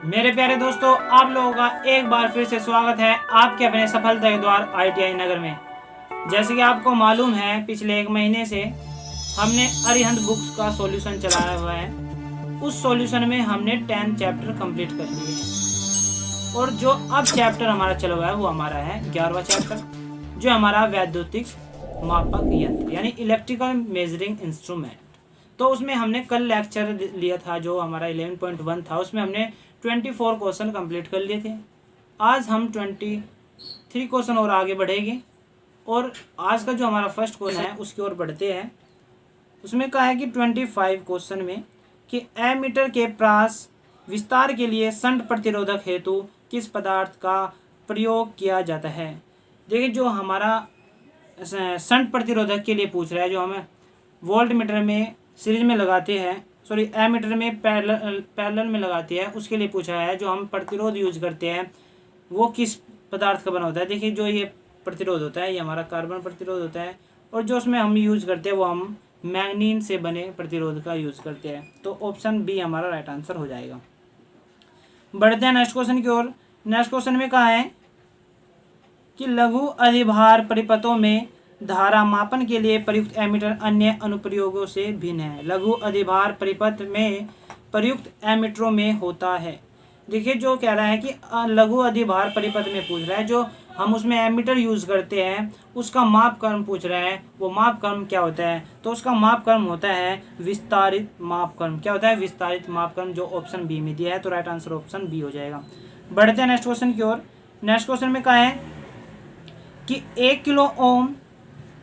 मेरे प्यारे दोस्तों, आप लोगों का एक बार फिर से स्वागत है आपके अपने सफलता के द्वार ITI नगर में। जैसे कि आपको मालूम है, पिछले एक महीने से हमने अरिहंत बुक्स का सॉल्यूशन चलाया हुआ है। उस सॉल्यूशन में हमने 10 चैप्टर कंप्लीट कर लिए हैं और जो अब चैप्टर हमारा चला हुआ है वो हमारा है 11वां चैप्टर, जो हमारा वैद्युतिक मापक यंत्र यानी इलेक्ट्रिकल मेजरिंग इंस्ट्रूमेंट। तो उसमें हमने कल लेक्चर लिया था जो हमारा 11.1 था, उसमें हमने 24 क्वेश्चन कंप्लीट कर लिए थे। आज हम 23 क्वेश्चन और आगे बढ़ेंगे और आज का जो हमारा फर्स्ट क्वेश्चन है उसकी ओर बढ़ते हैं। उसमें कहा है कि 25 क्वेश्चन में कि एमीटर के प्रास विस्तार के लिए शंट प्रतिरोधक हेतु किस पदार्थ का प्रयोग किया जाता है। देखिए, जो हमारा शंट प्रतिरोधक के लिए पूछ रहा है, जो हमें वोल्ट मीटर में सीरीज में लगाते हैं, सॉरी एमीटर में पैरेलल में लगाते हैं, उसके लिए पूछा है। जो हम प्रतिरोध यूज करते हैं वो किस पदार्थ का बना होता है। देखिए, जो ये प्रतिरोध होता है ये हमारा कार्बन प्रतिरोध होता है और जो उसमें हम यूज करते हैं वो हम मैग्नीन से बने प्रतिरोध का यूज करते हैं। तो ऑप्शन बी हमारा राइट आंसर हो जाएगा। बढ़ते हैं नेक्स्ट क्वेश्चन की ओर। नेक्स्ट क्वेश्चन में कहा है कि लघु अधिभार परिपथों में धारा मापन के लिए प्रयुक्त एमीटर अन्य अनुप्रयोगों से भिन्न है। लघु अधिभार परिपथ में प्रयुक्त एमीटरों में होता है। देखिए, जो कह रहा है कि लघु अधिभार परिपथ में पूछ रहा है, जो हम उसमें एमीटर यूज करते हैं उसका माप क्रम पूछ रहा है। वो माप क्रम क्या होता है? तो उसका माप क्रम होता है विस्तारित माप क्रम। क्या होता है? विस्तारित माप क्रम, जो ऑप्शन बी में दिया है। तो राइट आंसर ऑप्शन बी हो जाएगा। बढ़ते हैं नेक्स्ट क्वेश्चन की ओर। नेक्स्ट क्वेश्चन में कहा है कि 1 किलो ओम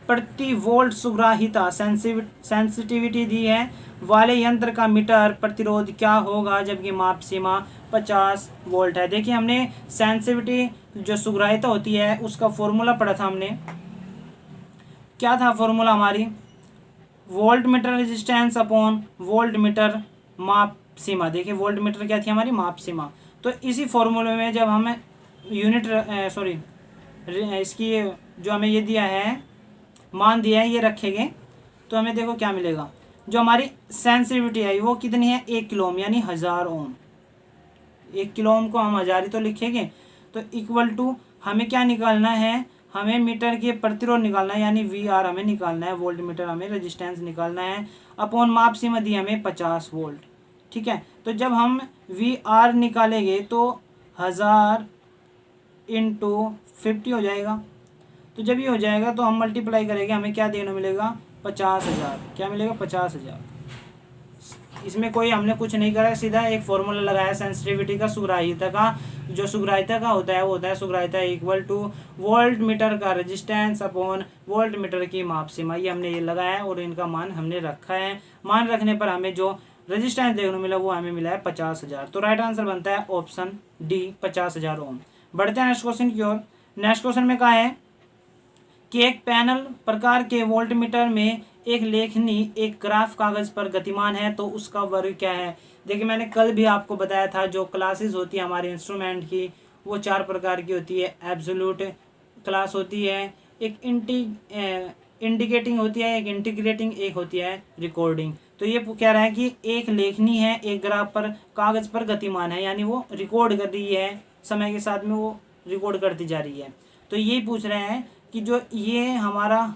प्रति वोल्ट सुग्राहिता सेंसिटिविटी दी है वाले यंत्र का मीटर प्रतिरोध क्या होगा जबकि माप सीमा 50 वोल्ट है। देखिए, हमने सेंसिटिविटी जो सुग्राहिता होती है उसका फॉर्मूला पढ़ा था हमने। क्या था फॉर्मूला हमारी? Volt meter resistance upon volt meter माप सीमा। देखिए, वोल्ट मीटर क्या थी हमारी? माप सीमा। तो इसी फॉर्मूले में जब हमें इसकी जो हमें ये दिया है, मान दिया है, ये रखेंगे तो हमें देखो क्या मिलेगा। जो हमारी सेंसिटिविटी है वो कितनी है? 1 किलो ओम यानी 1000 ओम। 1 किलो ओम को हम 1000 ही तो लिखेंगे। तो इक्वल टू हमें क्या निकालना है? हमें मीटर के प्रतिरोध निकालना है, यानी VR हमें निकालना है, वोल्ट मीटर हमें रेजिस्टेंस निकालना है, अपॉन माप सीमा दी हमें 50 वोल्ट। ठीक है, तो जब हम VR निकालेंगे तो 1000 इंटू 50 हो जाएगा। तो जब ये हो जाएगा तो हम मल्टीप्लाई करेंगे, हमें क्या देने मिलेगा? 50,000। क्या मिलेगा? 50,000। इसमें कोई हमने कुछ नहीं करा, सीधा एक फॉर्मूला लगाया सेंसिटिविटी का, सुग्राहिता का। जो सुग्राहिता का होता है वो होता है सुग्राहिता इक्वल टू वोल्ट मीटर का रेजिस्टेंस अपॉन वोल्ट मीटर की माप सीमा। ये हमने ये लगाया है और इनका मान हमने रखा है। मान रखने पर हमें जो रेजिस्टेंस देखने को मिला वो हमें मिला है 50,000। तो राइट आंसर बनता है ऑप्शन डी, 50,000 ओम। बढ़ते हैं नेक्स्ट क्वेश्चन की ओर। नेक्स्ट क्वेश्चन में कहा है कि एक पैनल प्रकार के वोल्टमीटर में एक लेखनी एक ग्राफ कागज पर गतिमान है तो उसका वर्ग क्या है। देखिए, मैंने कल भी आपको बताया था जो क्लासेस होती है हमारे इंस्ट्रूमेंट की वो 4 प्रकार की होती है। एब्सोल्यूट क्लास होती है, एक इंडिकेटिंग होती है, एक इंटीग्रेटिंग, एक होती है रिकॉर्डिंग। तो ये कह रहा है कि एक लेखनी है एक ग्राफ पर कागज पर गतिमान है, यानी वो रिकॉर्ड कर रही है, समय के साथ में वो रिकॉर्ड करती जा रही है। तो यही पूछ रहे हैं कि जो ये हमारा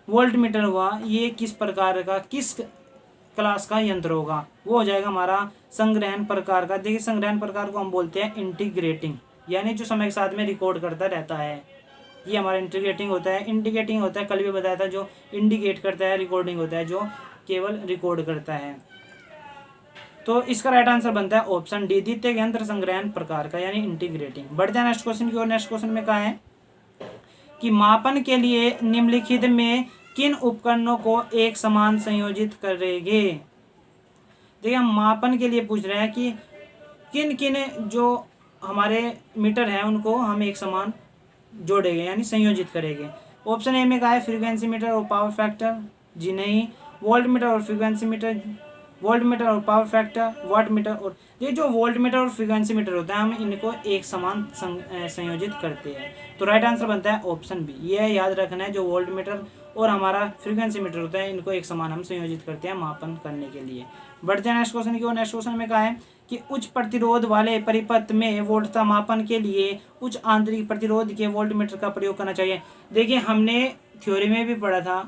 वोल्ट मीटर हुआ ये किस प्रकार का, किस क्लास का यंत्र होगा। वो हो जाएगा हमारा संग्रहण प्रकार का। देखिए, संग्रहण प्रकार को हम बोलते हैं इंटीग्रेटिंग, यानी जो समय के साथ में रिकॉर्ड करता रहता है, ये हमारा इंटीग्रेटिंग होता है। इंडिकेटिंग होता है, कल भी बताया था, जो इंडिकेट करता है। रिकॉर्डिंग होता है जो केवल रिकॉर्ड करता है। तो इसका राइट आंसर बनता है ऑप्शन डी, द्वितीयक यंत्र संग्रहण प्रकार का, यानी इंटीग्रेटिंग। बढ़ते हैं नेक्स्ट क्वेश्चन की ओर। नेक्स्ट क्वेश्चन में कहा है कि मापन के लिए निम्नलिखित में किन उपकरणों को एक समान संयोजित करेंगे। देखिए, हम मापन के लिए पूछ रहे हैं कि किन किन जो हमारे मीटर हैं उनको हम एक समान जोड़ेंगे यानी संयोजित करेंगे। ऑप्शन ए में कहा है फ्रीक्वेंसी मीटर और पावर फैक्टर। जी नहीं। वोल्ट मीटर और फ्रीक्वेंसी मीटर, वोल्ट मीटर और पावर फैक्टर, वाट मीटर। और ये जो वोल्ट मीटर और फ्रीक्वेंसी मीटर होता है हम इनको एक समान संयोजित करते हैं। तो राइट आंसर बनता है ऑप्शन बी। ये याद रखना है, जो वोल्ट मीटर और हमारा फ्रीक्वेंसी मीटर होता है इनको एक समान हम संयोजित करते हैं मापन करने के लिए। बढ़ते हैं नेक्स्ट क्वेश्चन की ओर। नेक्स्ट क्वेश्चन में कहा है कि उच्च प्रतिरोध वाले परिपथ में वोल्टता मापन के लिए उच्च आंतरिक प्रतिरोध के वोल्टमीटर का प्रयोग करना चाहिए। देखिए हमने थ्योरी में भी पढ़ा था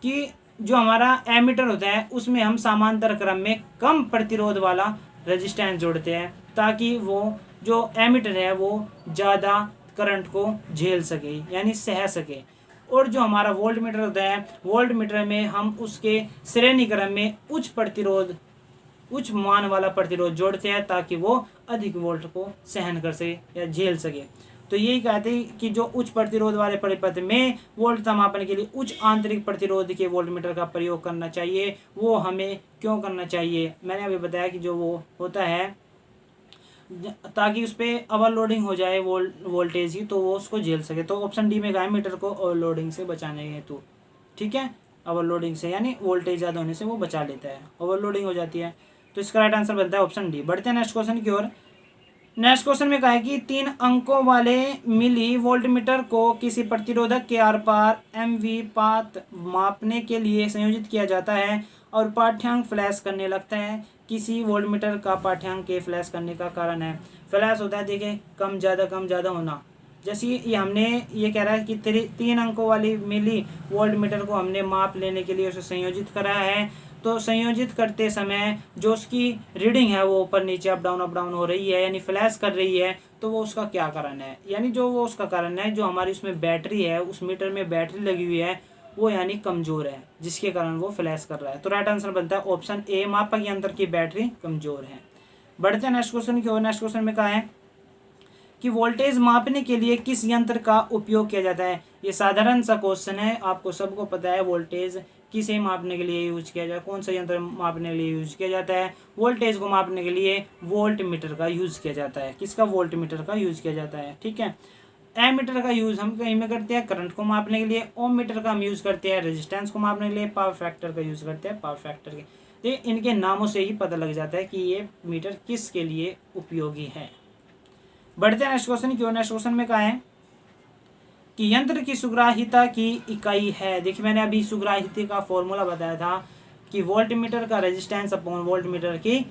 कि जो हमारा एमीटर होता है उसमें हम समांतर क्रम में कम प्रतिरोध वाला रेजिस्टेंस जोड़ते हैं ताकि वो जो एमीटर है वो ज़्यादा करंट को झेल सके यानी सह सके। और जो हमारा वोल्ट मीटर होता है, वोल्ट मीटर में हम उसके श्रेणी क्रम में उच्च मान वाला प्रतिरोध जोड़ते हैं ताकि वो अधिक वोल्ट को सहन कर सके या झेल सके। तो यही कहते हैं कि जो उच्च प्रतिरोध वाले परिपथ में वोल्टता मापन के लिए उच्च आंतरिक प्रतिरोध के वोल्टमीटर का प्रयोग करना चाहिए। वो हमें क्यों करना चाहिए, मैंने अभी बताया कि जो वो होता है ताकि उस पर ओवरलोडिंग हो जाए वोल्टेज ही, तो वो उसको झेल सके। तो ऑप्शन डी में कहा है मीटर को ओवरलोडिंग से बचाने हेतु। ठीक है, ओवरलोडिंग से यानी वोल्टेज ज़्यादा होने से वो बचा लेता है, ओवरलोडिंग हो जाती है। तो इसका राइट आंसर बनता है ऑप्शन डी। बढ़ते हैं नेक्स्ट क्वेश्चन की ओर। नेक्स्ट क्वेश्चन में कहा है कि 3 अंकों वाले मिली वोल्टमीटर को किसी प्रतिरोधक के आर पार एमवी पात मापने के लिए संयोजित किया जाता है और पाठ्यांक फ्लैश करने लगता है। किसी वोल्टमीटर का पाठ्यांक के फ्लैश करने का कारण है। फ्लैश होता है देखिए कम ज़्यादा होना। जैसे ये हमने ये कह रहा है कि 3 अंकों वाली मिली वोल्टमीटर को हमने माप लेने के लिए उसे संयोजित करा है। तो संयोजित करते समय जो उसकी रीडिंग है वो ऊपर नीचे अप डाउन हो रही है यानी फ्लैश कर रही है, तो वो उसका क्या कारण है, यानी जो वो उसका कारण है जो हमारी उसमें बैटरी है, उस मीटर में बैटरी लगी हुई है वो यानी कमज़ोर है जिसके कारण वो फ्लैश कर रहा है। तो राइट आंसर बनता है ऑप्शन ए, मापक यंत्र की बैटरी कमज़ोर है। बढ़ते हैं नेक्स्ट क्वेश्चन की ओर। नेक्स्ट क्वेश्चन में कहा है कि वोल्टेज मापने के लिए किस यंत्र का उपयोग किया जाता है। ये साधारण सा क्वेश्चन है, आपको सबको पता है वोल्टेज किसे मापने के लिए यूज किया जाए, कौन सा यंत्र मापने के लिए यूज किया जाता है। वोल्टेज को मापने के लिए वोल्ट मीटर का यूज किया जाता है। किसका, वोल्ट मीटर का यूज किया जाता है। ठीक है, एमीटर का यूज हम कहीं में करते हैं करंट को मापने के लिए, ओम मीटर का हम यूज करते हैं रेजिस्टेंस को मापने के लिए, पावर फैक्टर का यूज करते हैं पावर फैक्टर के। तो इनके नामों से ही पता लग जाता है कि ये मीटर किसके लिए उपयोगी है। बढ़ते हैं नेक्स्ट क्वेश्चन की ओर। नेक्स्ट क्वेश्चन में कहा है कि यंत्र की सुग्राह्यता की इकाई है। देखिए मैंने अभी सुग्राह्यता का फॉर्मूला बताया था कि वोल्ट मीटर का रेजिस्टेंस अपॉन वोल्ट मीटर की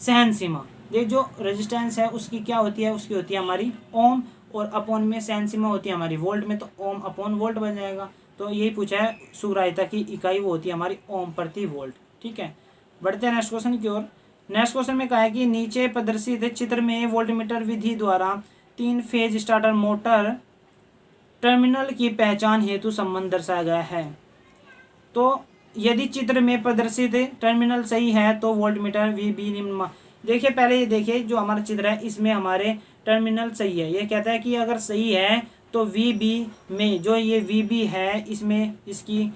सहन सीमा। देख जो रेजिस्टेंस है उसकी क्या होती है, उसकी होती है हमारी ओम, और अपॉन में सहन सीमा होती है हमारी वोल्ट में, तो ओम अपॉन वोल्ट बन जाएगा। तो यही पूछा है, सुग्राह्यता की इकाई वो होती है हमारी ओम प्रति वोल्ट। ठीक है, बढ़ते हैं नेक्स्ट क्वेश्चन की ओर। नेक्स्ट क्वेश्चन में कहा है कि नीचे प्रदर्शित चित्र में वोल्टमीटर विधि द्वारा 3 फेज स्टार्टर मोटर टर्मिनल की पहचान हेतु संबंध दर्शाया गया है। तो यदि चित्र में प्रदर्शित टर्मिनल सही है तो वोल्टमीटर वीबी निम्न। देखिए पहले ये देखिए जो हमारा चित्र है इसमें हमारे टर्मिनल सही है। ये कहता है कि अगर सही है तो वीबी में जो ये वीबी है इसमें इसकी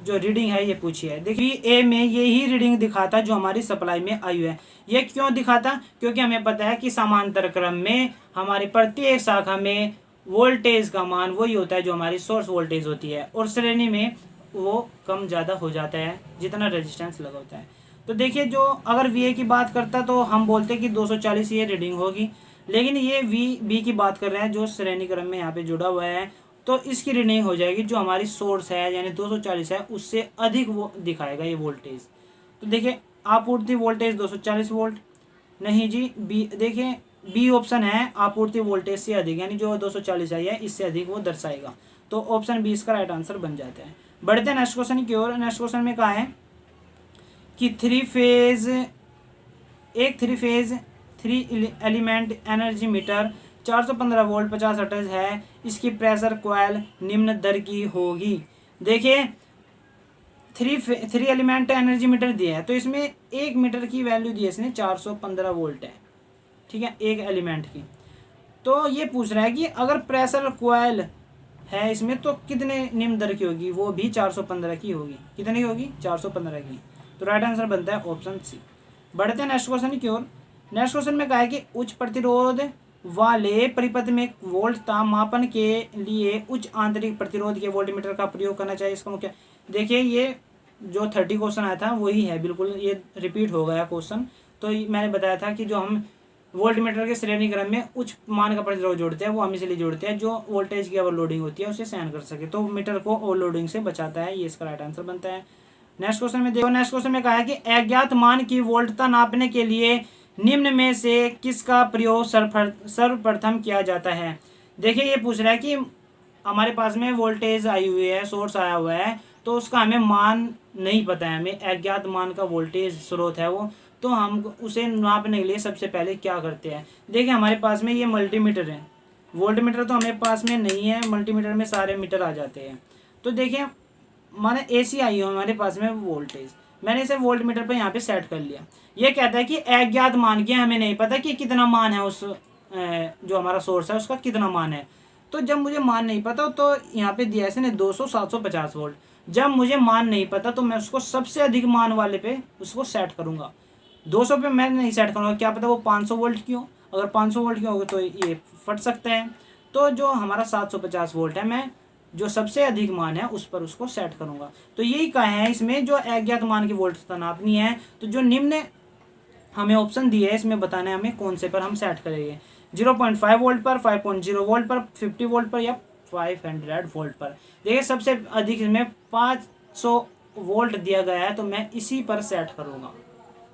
जो रीडिंग है ये पूछी है। देखिए ए में यही रीडिंग दिखाता जो हमारी सप्लाई में आई है। ये क्यों दिखाता, क्योंकि हमें पता है कि समांतर क्रम में हमारी प्रत्येक शाखा में वोल्टेज का मान वही होता है जो हमारी सोर्स वोल्टेज होती है, और श्रेणी में वो कम ज़्यादा हो जाता है जितना रेजिस्टेंस लगा होता है। तो देखिए जो अगर वी की बात करता तो हम बोलते कि 240 ये रीडिंग होगी, लेकिन ये वी की बात कर रहे हैं जो श्रेणी क्रम में यहाँ पे जुड़ा हुआ है, तो इसकी रीडिंग हो जाएगी जो हमारी सोर्स है यानी 240 है उससे अधिक वो दिखाएगा ये वोल्टेज। तो देखिए आपूर्ति वोल्टेज 240 वोल्ट नहीं जी, बी देखिए बी ऑप्शन है आपूर्ति वोल्टेज से अधिक, यानी जो 240 आई है इससे अधिक वो दर्शाएगा। तो ऑप्शन बी इसका राइट आंसर बन जाता है। बढ़ते हैं नेक्स्ट क्वेश्चन की ओर। नेक्स्ट क्वेश्चन में कहा है कि three phase 3 element energy meter 415 volt 50 hertz है, इसकी प्रेशर कॉइल निम्न दर की होगी। देखिए थ्री एलिमेंट एनर्जी मीटर दिया है तो इसमें 1 मीटर की वैल्यू दी है इसने 415 वोल्ट है। ठीक है, 1 एलिमेंट की। तो ये पूछ रहा है कि अगर प्रेशर कॉइल है इसमें तो कितने निम्न दर की होगी, वो भी 415 की होगी। कितने की होगी, 415 की। तो राइट आंसर बनता है ऑप्शन सी। बढ़ते हैं नेक्स्ट क्वेश्चन की ओर। नेक्स्ट क्वेश्चन में कहा है कि उच्च प्रतिरोध वाले परिपथ में वोल्टता मापन के लिए उच्च आंतरिक प्रतिरोध के वोल्टमीटर का प्रयोग करना चाहिए। इसका मुख्य देखिए ये जो 30 क्वेश्चन आया था वही है, बिल्कुल ये रिपीट हो गया क्वेश्चन। तो मैंने बताया था कि जो हम वोल्टमीटर के श्रेणी क्रम में उच्च मान का प्रतिरोध जोड़ते हैं वो हम इसलिए जोड़ते हैं जो वोल्टेज की ओवरलोडिंग होती है उसे सहन कर सके, तो मीटर को ओवरलोडिंग से बचाता है। ये इसका राइट आंसर बनता है। नेक्स्ट क्वेश्चन में देखो, नेक्स्ट क्वेश्चन में कहा है कि अज्ञात मान की वोल्टता नापने के लिए निम्न में से किसका प्रयोग सर्वप्रथम किया जाता है। देखिए ये पूछ रहा है कि हमारे पास में वोल्टेज आई हुई है, सोर्स आया हुआ है, तो उसका हमें मान नहीं पता है, हमें अज्ञात मान का वोल्टेज स्रोत है वो, तो हम उसे नापने के लिए सबसे पहले क्या करते हैं। देखिए हमारे पास में ये मल्टीमीटर है, वोल्ट मीटर तो हमारे पास में नहीं है, मल्टीमीटर में सारे मीटर आ जाते हैं। तो देखिए माने एसी आई हो हमारे पास में वोल्टेज, मैंने इसे वोल्ट मीटर पर यहाँ पे सेट कर लिया। ये कहता है कि अज्ञात मान की हमें नहीं पता कि कितना मान है, उस जो हमारा सोर्स है उसका कितना मान है। तो जब मुझे मान नहीं पता तो यहाँ पे दिया है इसने 200 750 वोल्ट। जब मुझे मान नहीं पता तो मैं उसको सबसे अधिक मान वाले पे उसको सेट करूँगा। 200 पे मैं नहीं सेट करूँगा, क्या पता वो 500 वोल्ट की हो, अगर 500 वोल्ट की होगी तो ये फट सकता है। तो जो हमारा 750 वोल्ट है, मैं जो सबसे अधिक मान है उस पर उसको सेट करूँगा। तो यही कहा है इसमें जो अज्ञात मान की वोल्टता नापनी है, तो जो निम्न हमें ऑप्शन दिए है इसमें बताना है हमें कौन से पर हम सेट करेंगे। 0.5 वोल्ट पर, 5.0 वोल्ट पर, 50 वोल्ट पर या 500 वोल्ट पर। देखिए सबसे अधिक इसमें 500 वोल्ट दिया गया है, तो मैं इसी पर सेट करूँगा।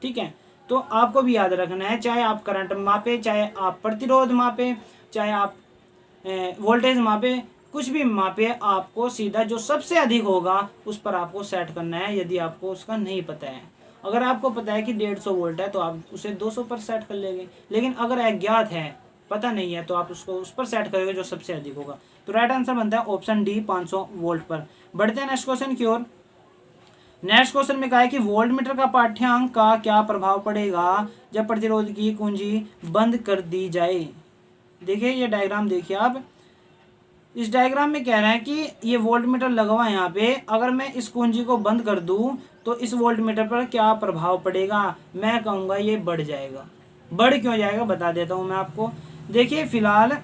ठीक है, तो आपको भी याद रखना है, चाहे आप करंट मापे, चाहे आप प्रतिरोध मापे, चाहे आप वोल्टेज मापे, कुछ भी मापे, आपको सीधा जो सबसे अधिक होगा उस पर आपको सेट करना है, यदि आपको उसका नहीं पता है। अगर आपको पता है कि 150 वोल्ट है तो आप उसे 200 पर सेट कर लेंगे, लेकिन अगर अज्ञात है, पता नहीं है, तो आप उसको उस पर सेट करोगे जो सबसे अधिक होगा। तो राइट आंसर बनता है ऑप्शन डी 500 वोल्ट पर। बढ़ते हैं नेक्स्ट क्वेश्चन की ओर। नेक्स्ट क्वेश्चन में कहा है कि वोल्ट मीटर का पाठ्यांक का क्या प्रभाव पड़ेगा जब प्रतिरोध की कुंजी बंद कर दी जाए। देखिए ये डायग्राम देखिए आप, इस डायग्राम में कह रहा है कि ये वोल्ट मीटर लगा हुआ है यहाँ पे, अगर मैं इस कुंजी को बंद कर दूं तो इस वोल्ट मीटर पर क्या प्रभाव पड़ेगा। मैं कहूँगा ये बढ़ जाएगा। बढ़ क्यों जाएगा बता देता हूँ मैं आपको। देखिए फिलहाल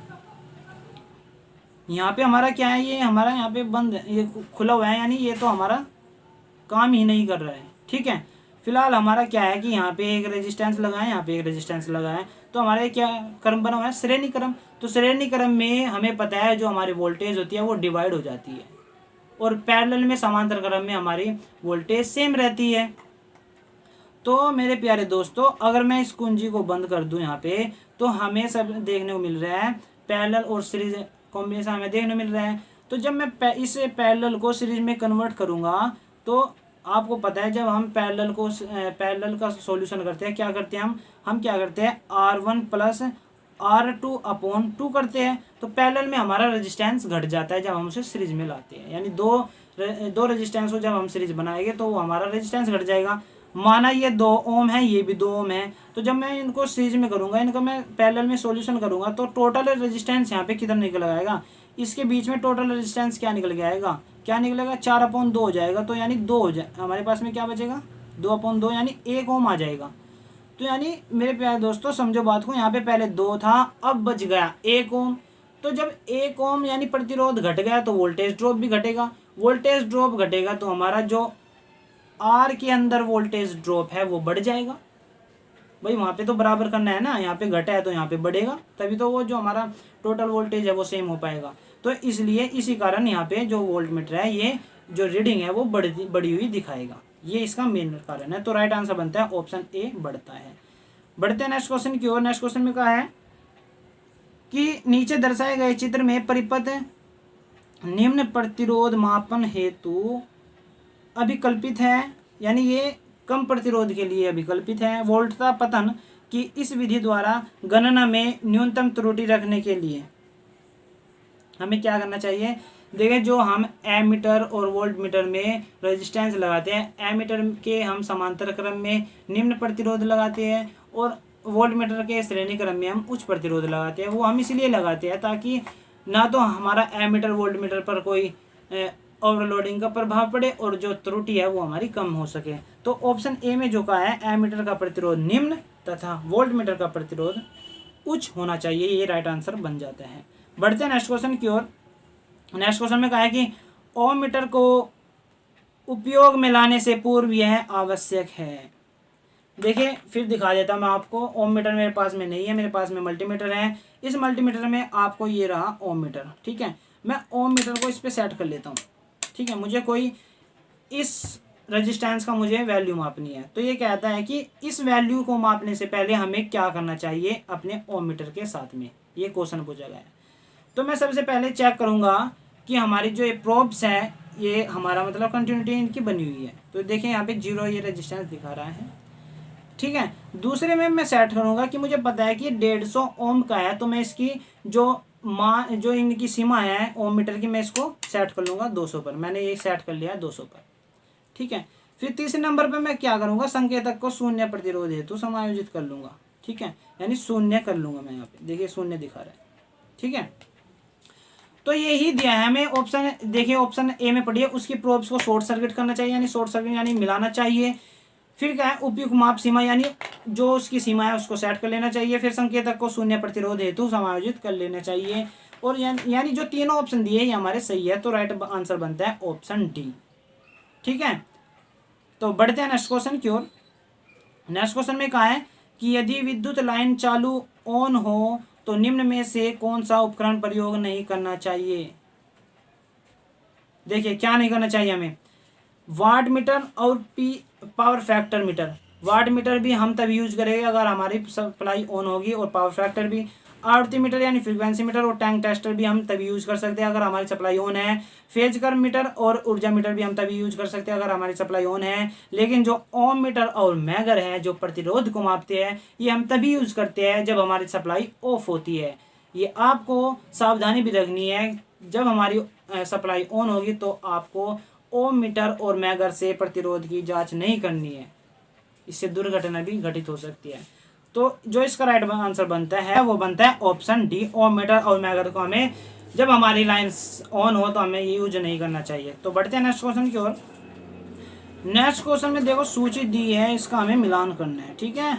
यहाँ पे हमारा क्या है, ये हमारा यहाँ पे बंद, ये खुला हुआ है, यानी ये तो हमारा काम ही नहीं कर रहा है। ठीक है, फिलहाल हमारा क्या है कि यहाँ पे एक रेजिस्टेंस लगा है, यहाँ पे एक रेजिस्टेंस लगा है, तो हमारा क्या क्रम बना हुआ है, श्रेणी क्रम। तो श्रेणी क्रम में हमें पता है जो हमारी वोल्टेज होती है वो डिवाइड हो जाती है, और पैरेलल में समांतर क्रम में हमारी वोल्टेज सेम रहती है। तो मेरे प्यारे दोस्तों, अगर मैं इस कुंजी को बंद कर दूं यहाँ पे, तो हमें सब देखने को मिल रहा है, पैरेलल और सीरीज कॉम्बिनेशन हमें देखने को मिल रहा है। तो जब मैं इस पैरेलल को सीरीज में कन्वर्ट करूँगा, तो आपको पता है जब हम पैरेलल का सॉल्यूशन करते हैं क्या करते हैं, हम क्या करते हैं R1 प्लस R2 अपॉन 2 करते हैं। तो पैरेलल में हमारा रेजिस्टेंस घट जाता है जब हम उसे सीरीज में लाते हैं, यानी दो रेजिस्टेंस को जब हम सीरीज बनाएंगे तो वो हमारा रेजिस्टेंस घट जाएगा। माना ये 2 ओम है, ये भी 2 ओम है, तो जब मैं इनको सीरीज में करूँगा, इनको मैं पैरेलल में सॉल्यूशन करूँगा, तो टोटल रेजिस्टेंस यहाँ पे कितना निकल आएगा, इसके बीच में टोटल रेजिस्टेंस क्या निकल के आएगा, क्या निकलेगा 4/2 हो जाएगा। तो यानी 2 हो जाए, हमारे पास में क्या बचेगा 2/2, यानी 1 ओम आ जाएगा। तो यानी मेरे प्यारे दोस्तों समझो बात को, यहाँ पे पहले 2 था, अब बच गया 1 ओम। तो जब 1 ओम यानी प्रतिरोध घट गया तो वोल्टेज ड्रॉप भी घटेगा, वोल्टेज ड्रॉप घटेगा तो हमारा जो आर के अंदर वोल्टेज ड्रॉप है वो बढ़ जाएगा। भाई वहाँ पे तो बराबर करना है ना, यहाँ पे घटा है तो यहाँ पे बढ़ेगा, तभी तो वो जो हमारा टोटल वोल्टेज है वो सेम हो पाएगा। तो इसलिए इसी कारण यहाँ पे जो वोल्ट मीटर है ये जो रीडिंग है वो बढ़ी हुई दिखाएगा, ये इसका मेन कारण है। तो राइट आंसर बनता है ऑप्शन ए बढ़ता है। बढ़ते हैं नेक्स्ट क्वेश्चन की ओर। नेक्स्ट क्वेश्चन में कहा है कि नीचे दर्शाए गए चित्र में परिपथ निम्न प्रतिरोध मापन हेतु अभिकल्पित है, यानी ये कम प्रतिरोध के लिए अभिकल्पित है। वोल्टता पतन की इस विधि द्वारा गणना में न्यूनतम त्रुटि रखने के लिए हमें क्या करना चाहिए। देखिए जो हम एमीटर और वोल्ट मीटर में रेजिस्टेंस लगाते हैं, एमीटर के हम समांतर क्रम में निम्न प्रतिरोध लगाते हैं और वोल्ट मीटर के श्रेणी क्रम में हम उच्च प्रतिरोध लगाते हैं। वो हम इसलिए लगाते हैं ताकि ना तो हमारा एमीटर वोल्ट मीटर पर कोई ओवरलोडिंग का प्रभाव पड़े और जो त्रुटि है वो हमारी कम हो सके। तो ऑप्शन ए में जो कहा है एमीटर का प्रतिरोध निम्न तथा वोल्ट मीटर का प्रतिरोध उच्च होना चाहिए, ये राइट आंसर बन जाता है। बढ़ते हैं नेक्स्ट क्वेश्चन की ओर। नेक्स्ट क्वेश्चन में कहा है कि ओम मीटर को उपयोग में लाने से पूर्व यह आवश्यक है। देखिए फिर दिखा देता मैं आपको, ओम मीटर मेरे पास में नहीं है, मेरे पास में मल्टीमीटर है। इस मल्टीमीटर में आपको ये रहा ओम मीटर, ठीक है। मैं ओम मीटर को इस पर सेट कर लेता हूँ, ठीक है। मुझे कोई इस रजिस्टेंस का मुझे वैल्यू मापनी है। तो ये कहता है कि इस वैल्यू को मापने से पहले हमें क्या करना चाहिए अपने ओम मीटर के साथ में, ये क्वेश्चन पूछा गया है। तो मैं सबसे पहले चेक करूँगा कि हमारी जो ये प्रोब्स है ये हमारा मतलब कंटिन्यूटी इनकी बनी हुई है। तो देखिए यहाँ पे 0 ये रजिस्टेंस दिखा रहा है, ठीक है। दूसरे में मैं सेट करूँगा कि मुझे पता है कि 150 ओम का है, तो मैं इसकी जो इनकी सीमा है ओम मीटर की, मैं इसको सेट कर लूँगा 200 पर। मैंने ये सेट कर लिया है 200 पर, ठीक है। फिर तीसरे नंबर पे मैं क्या करूँगा, संकेतक को शून्य प्रतिरोध हेतु समायोजित कर लूँगा, ठीक है, यानी शून्य कर लूँगा मैं। यहाँ पे देखिए शून्य दिखा रहा है, ठीक है। तो यही दिया है हमें ऑप्शन, देखिए ऑप्शन ए में पढ़िए, उसकी प्रोब्स को शॉर्ट सर्किट करना चाहिए, यानी शॉर्ट सर्किट यानी मिलाना चाहिए। फिर क्या है, उपयुक्त माप सीमा यानी जो उसकी सीमा है उसको सेट कर लेना चाहिए। फिर संकेतक को शून्य प्रतिरोध हेतु समायोजित कर लेना चाहिए। और यानी जो तीनों ऑप्शन दिए ये हमारे सही है, तो राइट आंसर बनता है ऑप्शन डी, ठीक है। तो बढ़ते हैं नेक्स्ट क्वेश्चन की ओर। नेक्स्ट क्वेश्चन में कहा है कि यदि विद्युत लाइन चालू ऑन हो तो निम्न में से कौन सा उपकरण प्रयोग नहीं करना चाहिए। देखिए क्या नहीं करना चाहिए हमें, वाट मीटर और power factor meter. Watt meter भी हम तभी यूज करेंगे अगर हमारी सप्लाई ऑन होगी, और पावर फैक्टर भी, आवृत्ति मीटर यानी फ्रीक्वेंसी मीटर और टैंक टेस्टर भी हम तभी यूज कर सकते हैं अगर हमारी सप्लाई ऑन है। फेज कर्व मीटर और ऊर्जा मीटर भी हम तभी यूज कर सकते हैं अगर हमारी सप्लाई ऑन है। लेकिन जो ओम मीटर और मैगर है जो प्रतिरोध को मापते हैं, ये हम तभी यूज करते हैं जब हमारी सप्लाई ऑफ होती है। ये आपको सावधानी भी रखनी है, जब हमारी सप्लाई ऑन होगी तो आपको ओम मीटर और मैगर से प्रतिरोध की जांच नहीं करनी है, इससे दुर्घटना भी घटित हो सकती है। तो जो इसका राइट आंसर बनता है वो बनता है ऑप्शन डी। ओम मीटर और मैगर को हमें जब हमारी लाइन ऑन हो तो हमें ये यूज नहीं करना चाहिए। तो बढ़ते हैं नेक्स्ट क्वेश्चन की ओर। नेक्स्ट क्वेश्चन में देखो सूची दी है, इसका हमें मिलान करना है, ठीक है।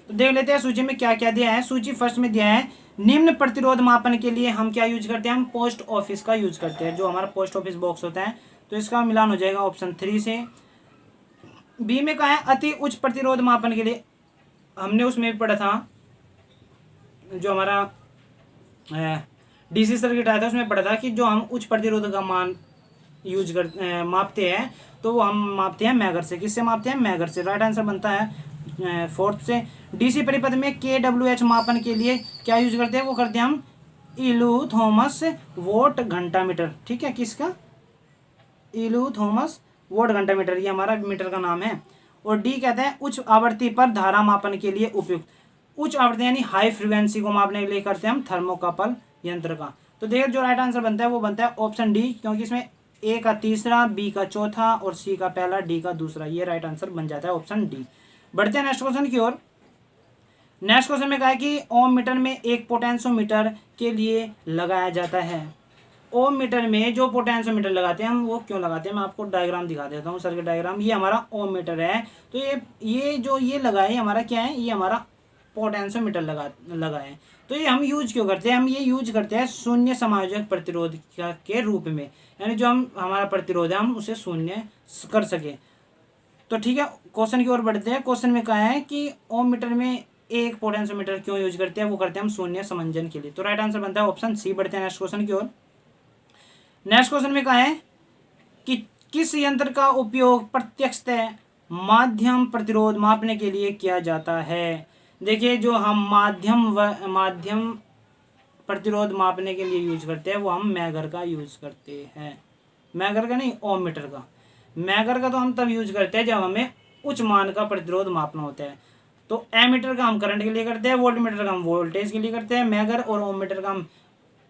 तो देख लेते हैं सूची में क्या क्या दिया है। सूची फर्स्ट में दिया है निम्न प्रतिरोध मापन के लिए हम क्या यूज करते हैं, हम पोस्ट ऑफिस का यूज करते हैं, जो हमारा पोस्ट ऑफिस बॉक्स होता है। तो इसका मिलान हो जाएगा ऑप्शन 3 से। बी में कहा है अति उच्च प्रतिरोध मापन के लिए, हमने उसमें भी पढ़ा था जो हमारा डीसी सर्किट आया था, उसमें पढ़ा था कि जो हम उच्च प्रतिरोध का मान यूज कर मापते हैं तो वो हम मापते हैं मैगर से। किससे मापते हैं, मैगर से। राइट आंसर बनता है फोर्थ से। डीसी परिपथ में KWH मापन के लिए क्या यूज करते हैं, वो करते हैं हम इलू थॉमस वोट घंटा मीटर, ठीक है। किसका, इलू थॉमस वोट घंटा मीटर, ये हमारा मीटर का नाम है। और डी कहते हैं उच्च आवृत्ति पर धारा मापन के लिए उपयुक्त। उच्च आवृत्ति यानी हाई फ्रीक्वेंसी को मापने के लिए करते हैं हम थर्मोकपल यंत्र का। तो देखिए जो राइट आंसर बनता है वो बनता है ऑप्शन डी, क्योंकि इसमें ए का तीसरा, बी का चौथा और सी का पहला, डी का दूसरा, ये राइट आंसर बन जाता है ऑप्शन डी। बढ़ते हैं नेक्स्ट क्वेश्चन की ओर। नेक्स्ट क्वेश्चन में कहा है कि ओम मीटर में एक पोटेंशियोमीटर के लिए लगाया जाता है। ओम मीटर में जो पोटेंशियोमीटर लगाते हैं हम, वो क्यों लगाते हैं, मैं आपको डायग्राम दिखा देता हूँ, सर्किट डायग्राम। ये हमारा ओम मीटर है, तो ये जो ये लगा है हमारा क्या है, ये हमारा पोटेंशियोमीटर लगा है। तो ये हम यूज क्यों करते हैं, हम ये यूज करते हैं शून्य समायोजक प्रतिरोध के रूप में, यानी जो हमारा प्रतिरोध है हम उसे शून्य कर सके। तो ठीक है, क्वेश्चन की ओर बढ़ते हैं। क्वेश्चन में कहा है कि ओम मीटर में एक पोटेंशियोमीटर क्यों यूज करते हैं, वो करते हैं हम शून्य समंजन के लिए। तो राइट आंसर बनता है ऑप्शन सी। बढ़ते हैं नेक्स्ट क्वेश्चन की ओर। नेक्स्ट क्वेश्चन में कहा है कि किस यंत्र का उपयोग प्रत्यक्षतः माध्यम प्रतिरोध मापने के लिए किया जाता है। देखिए जो हम माध्यम प्रतिरोध मापने के लिए यूज करते हैं वो हम मैगर का यूज करते हैं। मैगर का नहीं, ओम मीटर का। मैगर का तो हम तब यूज करते हैं जब हमें उच्च मान का प्रतिरोध मापना होता है। तो एमीटर का हम करंट के लिए करते हैं, वोल्ट मीटर का हम वोल्टेज के लिए करते हैं, मैगर और ओम मीटर का हम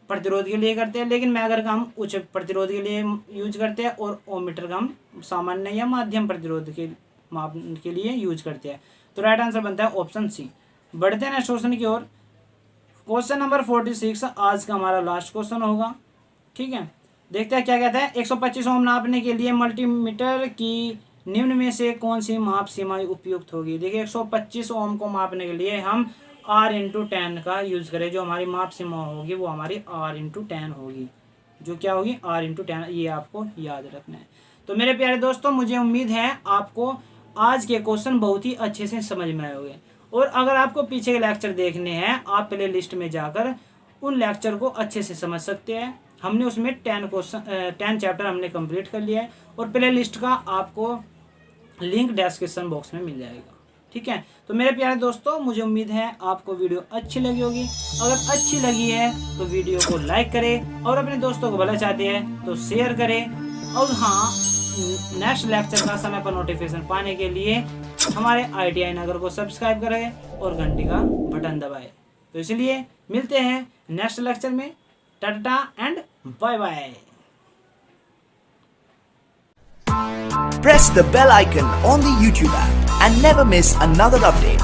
प्रतिरोध के लिए करते हैं। लेकिन मैगर का हम उच्च प्रतिरोध के लिए यूज करते हैं और ओम मीटर का हम सामान्य या माध्यम प्रतिरोध के माप के लिए यूज करते हैं। तो राइट आंसर बनता है ऑप्शन सी। बढ़ते हैं नेक्स्ट क्वेश्चन की ओर। क्वेश्चन नंबर 46 आज का हमारा लास्ट क्वेश्चन होगा, ठीक है। देखते हैं क्या कहता है। 125 ओम नापने के लिए मल्टीमीटर की निम्न में से कौन सी माप सीमा उपयुक्त होगी। देखिए 125 ओम को मापने के लिए हम R/10 का यूज करें। जो हमारी माप सीमा होगी वो हमारी R/10 होगी। जो क्या होगी, R/10, ये आपको याद रखना है। तो मेरे प्यारे दोस्तों, मुझे उम्मीद है आपको आज के क्वेश्चन बहुत ही अच्छे से समझ में आए होंगे। और अगर आपको पीछे के लेक्चर देखने हैं, आप प्ले लिस्ट में जाकर उन लेक्चर को अच्छे से समझ सकते हैं। हमने उसमें 10 चैप्टर हमने कंप्लीट कर लिया है और प्ले लिस्ट का आपको लिंक डिस्क्रिप्शन बॉक्स में मिल जाएगा। ठीक है, तो मेरे प्यारे दोस्तों, मुझे उम्मीद है आपको वीडियो अच्छी लगी होगी। अगर अच्छी लगी है तो वीडियो को लाइक करें और अपने दोस्तों को भला चाहते हैं तो शेयर करें। और हाँ, नेक्स्ट लेक्चर का समय पर नोटिफिकेशन पाने के लिए हमारे ITI नगर को सब्सक्राइब करें और घंटी का बटन दबाएं। तो इसलिए मिलते हैं नेक्स्ट लेक्चर में। Tata and bye bye. Press the bell icon on the YouTube app and never miss another update.